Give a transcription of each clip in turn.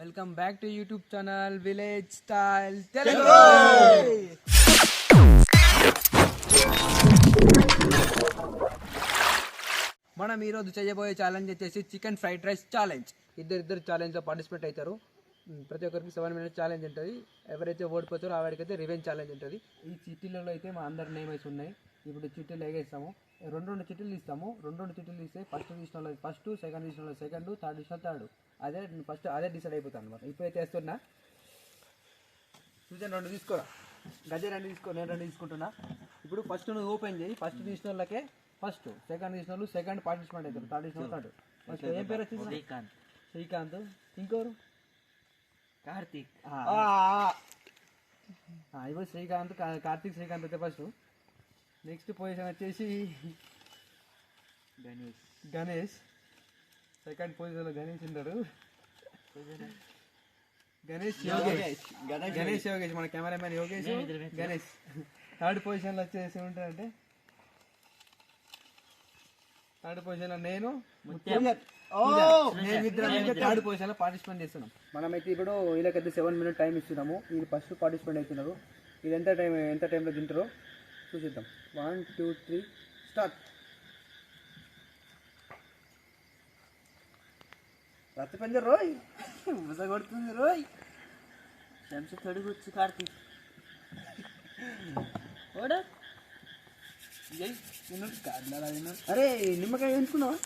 Welcome back to YouTube channel village style Telugu. మనం ఈరోజు చేయబోయే ఛాలెంజ్ వచ్చేసి చికెన్ ఫ్రైడ్ రైస్ ఛాలెంజ్. ఇద్దరు ఛాలెంజ్లో పార్టిసిపేట్ అవుతారు. ప్రతి ఒక్కరికి 7 minutes ఛాలెంజ్ ఉంటుంది. ఎవరైతే ఓడిపోతారో ఆ వాడికైతే రివెంజ్ ఛాలెంజ్ ఉంటుంది. ఈ చిట్టీలలో అయితే మా అందరి నేమ్ వేసి ఉన్నాయి. ఇప్పుడు చిట్టీలు ఎగేస్తాము. రెండు చిట్టీలు ఇస్తాము. రెండు చిట్టీలు ఇస్తే ఫస్ట్ తీసిన వాళ్ళు ఫస్ట్, సెకండ్ తీసిన వాళ్ళు సెకండ్, థర్డ్ తీసిన థర్డ్. అదే డిసైడ్ అయిపోతాను అనమాట. ఇప్పుడైతే వేస్తున్నా. చూసాను, 2 తీసుకోరా. గజ 2 తీసుకో, నేను 2 తీసుకుంటున్నా. ఇప్పుడు ఫస్ట్ నువ్వు ఓపెన్ చేయి. ఫస్ట్ తీసిన వాళ్ళకే ఫస్ట్, సెకండ్ తీసిన వాళ్ళు సెకండ్ పార్టిసిపేట్ అవుతారు, థర్డ్ తీసిన వాళ్ళు థర్డ్. ఫస్ట్ ఏం పేరు వచ్చింది? శ్రీకాంత్. ఇంకోరు కార్తీక్. ఇప్పుడు శ్రీకాంత్, శ్రీకాంత్ అయితే ఫస్ట్. నెక్స్ట్ పొజిషన్ వచ్చేసి గణేష్. సెకండ్ పొజిషన్లో గణేష్ ఉంటాడు. గణేష్ యోగేష్ మన కెమెరామెన్ యోగేష్ గణేష్. థర్డ్ పొజిషన్లో వచ్చేసి ఉంటాడంటే థర్డ్ పొజిషన్లో నేను థర్డ్ పొజిషన్లో పార్టిసిపేట్ చేస్తున్నాం. మనమైతే ఇప్పుడు వీళ్ళకైతే 7 minutes టైం ఇస్తున్నాము. వీళ్ళు ఫస్ట్ పార్టిసిపేట్ అవుతున్నారు. ఇది ఎంత టైంలో తింటారో చూసిద్దాం. 1 2 3 స్టార్ట్. రచ్చ పంజర్ రోయ్, ముస కొడుతుంది రోయ్. చెంచ తడుగుచ్చు కార్తీక్. అరే నిమ్మకాయ వెనుకున్నావా?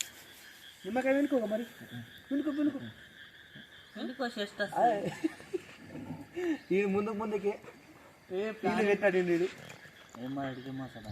నిమ్మకాయ వెనుకోగా మరి. వీడు ముందుకే పెట్టాడు. వీడు ఏమో అడిగే మోసం.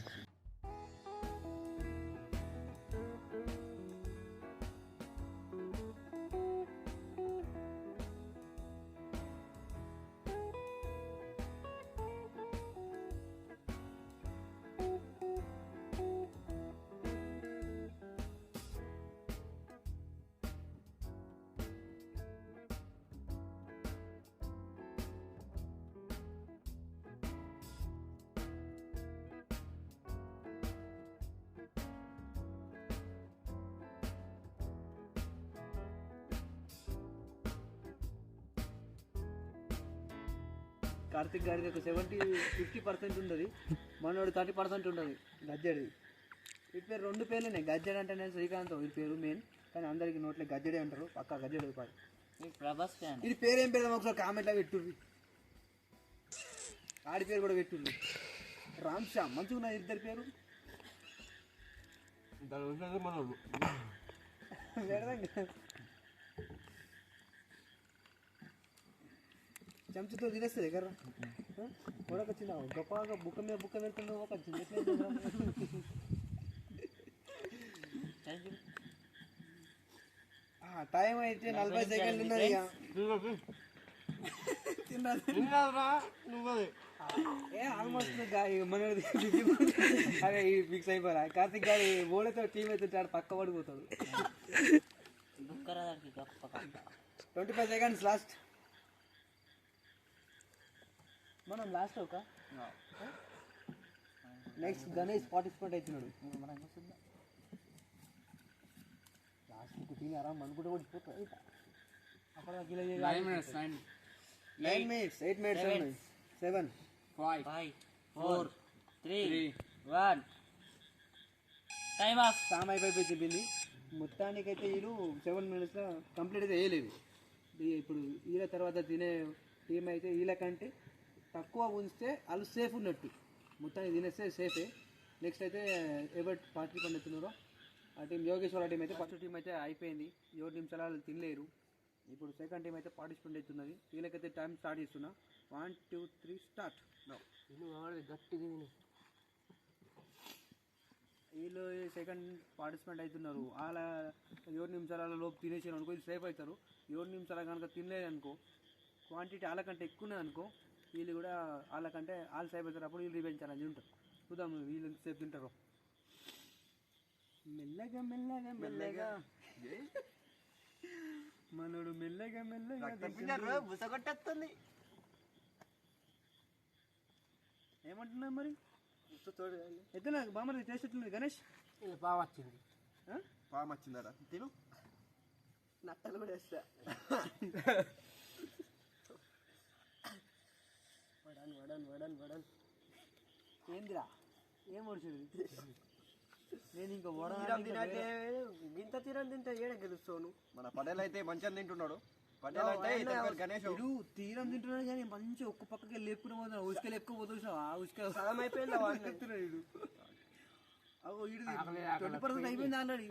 కార్తిక్ గారికి ఒక 50% ఉంటుంది. మనోడు 30% ఉంటుంది. గజ్జడి వీటి పేరు 2 పేర్లునే. గజ్జడి అంటే నేను శ్రీకాంత్, వీటి పేరు మెయిన్. కానీ అందరికి నోట్లే గజ్జడే అంటారు. పక్కా గజ్జడి పాడు. ప్రభాస్ ఫ్యాన్. ఇది పేరు ఏం పేరు ఒకసారి కామెంట్లో పెట్టుర్రి. ఆడి పేరు కూడా పెట్టుర్రి. రామ్ శ్యామ్. మంచిగా ఉన్నది ఇద్దరి పేరు. చెంచుతో తినేస్తుంది ఎగర్రా. కొడకొచ్చిందా గొప్పగా బుక్క మీద బుక్క పెడుతుండవు. ఒక టైం అయితే 40 seconds ఉన్నది. ఆల్మోస్ట్ మనది. అరే ఫిక్స్ అయిపోరా. కార్తిక్ గారి ఓడితో టీం అయితే ఆడు పక్క పడిపోతాడు. 25 seconds లాస్ట్. మనం లాస్ట్ ఒక నెక్స్ట్ గణేష్ పార్టిసిపేట్ అవుతున్నాడు. లాస్ట్ తిని ఆరాం అనుకుంటే ఓడిపోతాడు. అక్కడ 9 minutes 8 minutes 7 5 4 3 1 time of. Time అయిపోయి చెప్పింది. మొత్తానికైతే వీళ్ళు 7 minutesలో కంప్లీట్ అయితే వేయలేదు. ఇప్పుడు వీళ్ళ తర్వాత తినే టీం అయితే వీళ్ళకంటే తక్కువ ఉంచితే వాళ్ళు సేఫ్ ఉన్నట్టు. మొత్తానికి తినేస్తే సేఫే. నెక్స్ట్ అయితే ఎవరు పార్టిసిపేట్ అవుతున్నారో ఆ టీం యోగేశ్వర టీం అయితే ఫస్ట్ టీం అయితే అయిపోయింది. 7 నిమిషాలు వాళ్ళు తినలేరు. ఇప్పుడు సెకండ్ టీం అయితే పార్టిసిపేట్ అవుతున్నది. వీళ్ళకైతే టైం స్టార్ట్ చేస్తున్నా. 1 2 3 స్టార్ట్. గట్టిగా వీళ్ళు సెకండ్ పార్టిసిపేట్ అవుతున్నారు. వాళ్ళ 7 నిమిషాల లోపు తినేసారు అనుకో ఇది సేఫ్ అవుతారు. 7 నిమిషాల కనుక తినలేదు అనుకో, క్వాంటిటీ వాళ్ళకంటే ఎక్కువ ఉన్నది అనుకో, వీళ్ళు కూడా వాళ్ళకంటే వాళ్ళు సేఫ్ అవుతారు. అప్పుడు వీళ్ళు రివెంజ్ ఛాలెంజ్ ఉంటుంది. చూద్దాం వీళ్ళు సేఫ్ తింటారు. మెల్లగా మెల్లగా మెల్లగా మనోడు మెల్లగా మెల్లగా ముసగొట్టేస్తుంది. ఏమంటున్నా మరి? ఎత్తున బామది టేస్ట్ ఎట్లుంది గణేష్? బాగా వచ్చింది. బాగా వచ్చిందా? తిను. నట్టలు కూడా వేస్తా. ఏందిరా ఏం ఒడిచాడు నేను ఇంకా ఇంత తీరం తింటే ఏడ గెలుస్తాను. మన పటేల్ అయితే మంచిగా తింటున్నాడు. పటేల్ అంటే గణేష్ తీరం తింటున్నాడు కానీ మంచి ఒక్క పక్కకి లేపుకుని పోతున్నాడు. ఉసుకలు ఎక్కువ పోతున్నావు ఆ ఉసుక సగం అయిపోయింది. 20% అయిపోయింది ఆల్రెడీ.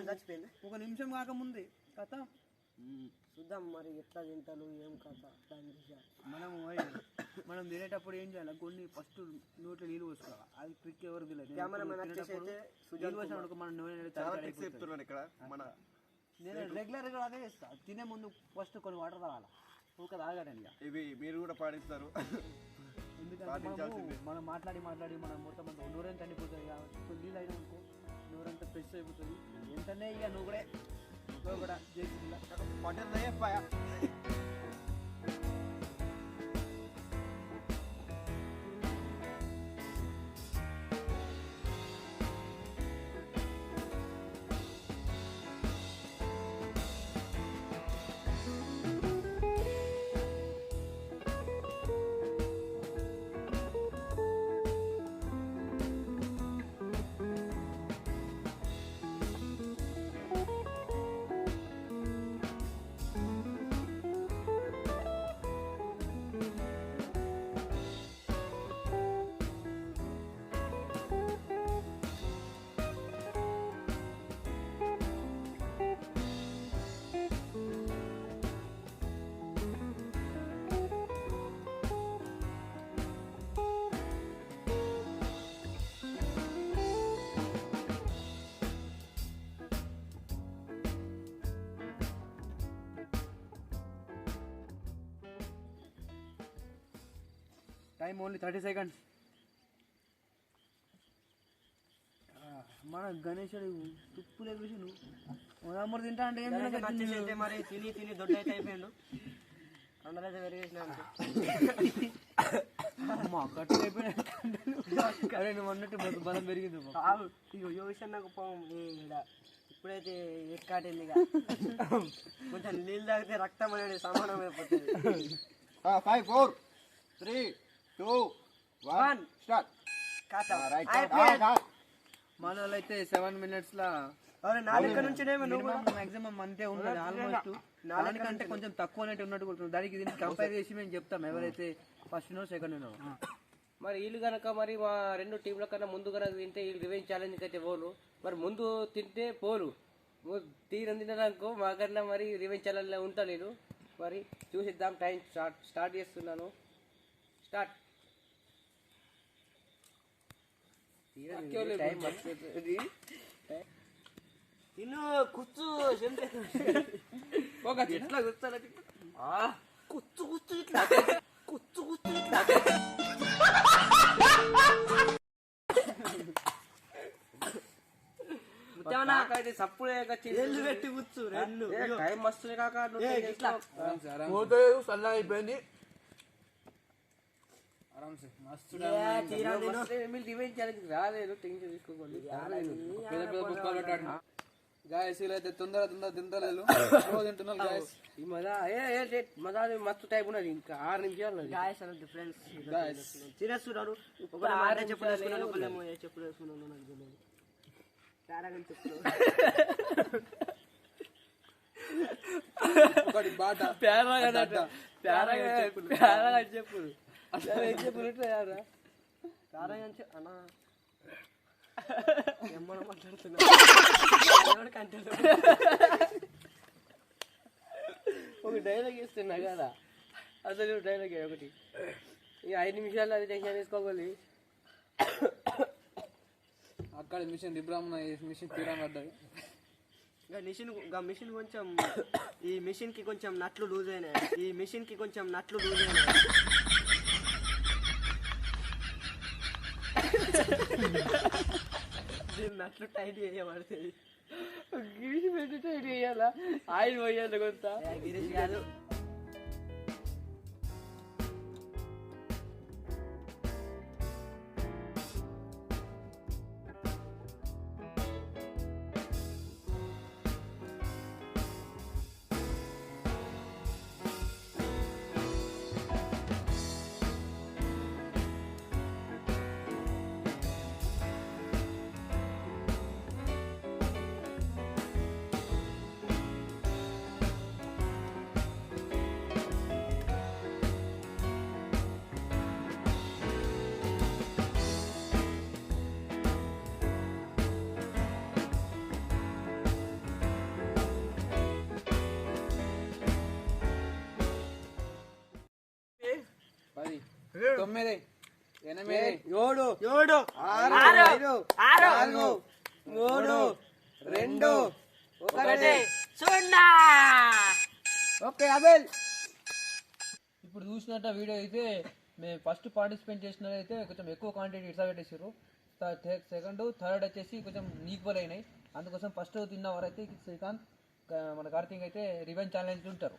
చచ్చిపోయింది ఒక నిమిషం కాకముందే కథ. చూద్దాం మరి ఎట్లా తింటారు ఏం కథ. మనం తినేటప్పుడు ఏం చేయాలి, కొన్ని ఫస్ట్ నోట్లో నీళ్ళు పోసుకోవాలి. అది ట్రిక్ ఎవరు తెలియదు. నేను రెగ్యులర్ గా అదే చేస్తా. తినే ముందు ఫస్ట్ కొన్ని వాటర్ తాగాలి. ఊక తాగండి. ఇవి మీరు కూడా పాటిస్తారు. ఎందుకంటే మనం మాట్లాడి మనం మొత్తం నూరంతా అండిపోతుంది. కొన్ని నీళ్ళు అయినా అనుకో నూరంతా ఫ్రెష్ అయిపోతుంది. ఏంటనే ఇక నువ్వు కూడా చేసి పటేల్ టైం ఓన్లీ 30 seconds. మన గణేశుడు తుప్పులు వేసి నువ్వు తింటా అంటే మరి తిని దొడ్డ అయితే అయిపోయాడు. కండలైతే పెరిగేసిన కట్టు అయిపోయినా నువ్వు అన్నట్టు బలం పెరిగింది. యోగేశ్వర్ నాకు ఇప్పుడైతే ఎక్కాటింది. కొంచెం నీళ్ళు తాగితే రక్తం అనేది సమానం అయిపోతుంది. 5 4 3 2 1 స్టార్ట్. మన వాళ్ళైతే 7 minutes లా మాక్సిమం అంతే ఉన్నది. ఆల్మోస్ట్ దానికంటే కొంచెం తక్కువ అనేది ఉన్నట్టు దానికి దీనికి కంపేర్ చేసి మేము చెప్తాం ఎవరైతే ఫస్ట్ నో సెకండ్ నో. మరి వీళ్ళు కనుక మరి మా 2 టీంల కన్నా ముందు కనుక తింటే వీళ్ళు రివెంజ్ ఛాలెంజ్కి అయితే పోరు. మరి ముందు తింటే పోరు. తీరం తినడానికో మాకన్నా మరి రివెంజ్ ఛాలెంజ్లో ఉంటా నేను. మరి చూసిద్దాం. టైం స్టార్ట్ చేస్తున్నాను. స్టార్ట్. టైం వస్తుంది. తిను కూర్చు ఒక ఎట్లా కూర్చోాలి కూర్చు ఇట్లా కూర్చు ఇట్లా సప్పుడు పెట్టి కూర్చు. టైం వస్తుంది కాక సల్లా అయిపోయింది. రాలేదు. టెన్షన్ తీసుకోకండి. అయితే తొందర తింటలేదు మస్తు టైప్ ఉన్నది. ఇంకా 6 నిమిషాలు తినేస్తున్నాను. చెప్పులు వేసుకున్నాను. ఒకటి బాట చెప్పులు అన్నా ఏమన్నా మాట్లాడుతున్నా. ఒక డైలాగ్ ఇస్తున్నా కదా అసలు డైలాగ్ ఒకటి. ఇక 5 నిమిషాలు అది టెన్షన్ తీసుకోవాలి. అక్కడ మిషన్ దిబ్రాహ్మణ మిషన్ తీరం పడ్డది. మిషన్ కొంచెం ఈ మిషన్ కి కొంచెం నట్లు లూజ్ అయినాయి. నట్లు టైట్ చేయబడుతుంది. గిరీష్ పెట్టి టైట్ చేయాలా? ఆయిల్ పోయాలి కొంత. గిరీష్ కాదు. 9 8 7 7 6 5 4 3 2 1 ఓకే అబెల్. ఇప్పుడు చూసినట్టు వీడియో అయితే మేము ఫస్ట్ పార్టిసిపేట్ చేసినట్లయితే కొంచెం ఎక్కువ క్వాంటిటీ ఇట్లా పెట్టేసారు. సెకండ్ థర్డ్ వచ్చేసి కొంచెం ఈక్వల్ అయినాయి. అందుకోసం ఫస్ట్ తిన్నవారైతే శ్రీకాంత్ మన కార్తీక్ అయితే రివెంజ్ ఛాలెంజ్ ఉంటారు.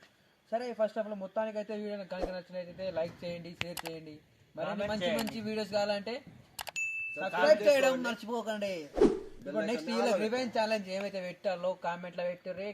సరే ఫస్ట్ ఆఫ్ ఆల్ మొత్తానికి అయితే వీడియో కనుక నచ్చినట్లయితే లైక్ చేయండి, షేర్ చేయండి. మరి మంచి మంచి వీడియోస్ కావాలంటే సబ్స్క్రైబ్ చేయడం మర్చిపోకండి. ఇప్పుడు నెక్స్ట్ రివెంజ్ ఛాలెంజ్ ఏమైతే పెట్టాలో కామెంట్లో పెట్టారు.